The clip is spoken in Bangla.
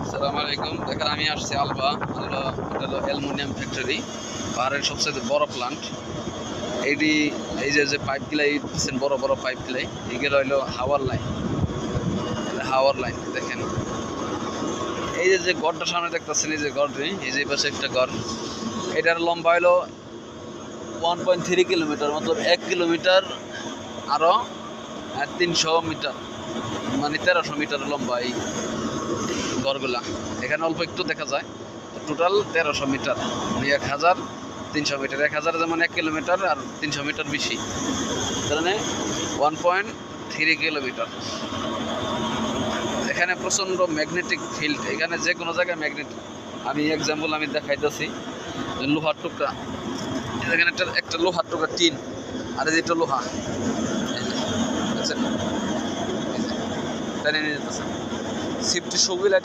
আসসালামু আলাইকুম। দেখেন আমি আসছি আলবা। এটা হলো অ্যালুমিনিয়াম ফ্যাক্টরি, পাহাড়ের সবচেয়ে বড় প্লান্ট। এইটি এই যে পাইপগুলাই দিচ্ছেন, বড় বড় পাইপগুলাই, এইগুলো হইলো হাওয়ার লাইন। হাওয়ার লাইন দেখেন, এই যে গড়টার সামনে দেখতেছেন, এই যে গড়টি, এই যে পাশে একটা গড়, এটার লম্বা হলো 1.3 কিলোমিটার, মতলব 1 কিলোমিটার আরও 300 মিটার, মানে 1300 মিটার লম্বা এই গড়গুলা। এখানে অল্প একটু দেখা যায়, টোটাল 1300 মিটার, মানে 1300 মিটার। 1000 যেমন 1 কিলোমিটার, আর 300 মিটার বেশি, মানে 1.3 কিলোমিটার। এখানে প্রচণ্ড ম্যাগনেটিক ফিল্ড, এখানে যে কোনো জায়গায় ম্যাগনেটিক। আমি এক্সাম্পল দেখাইতেছি, লোহার টুকরা, এখানে একটা লোহার টুকরা টিন, আর এই যেটা লোহা, বুঝছেন, টেনে নিয়ে যেতেছে। সেফটি সবগুলা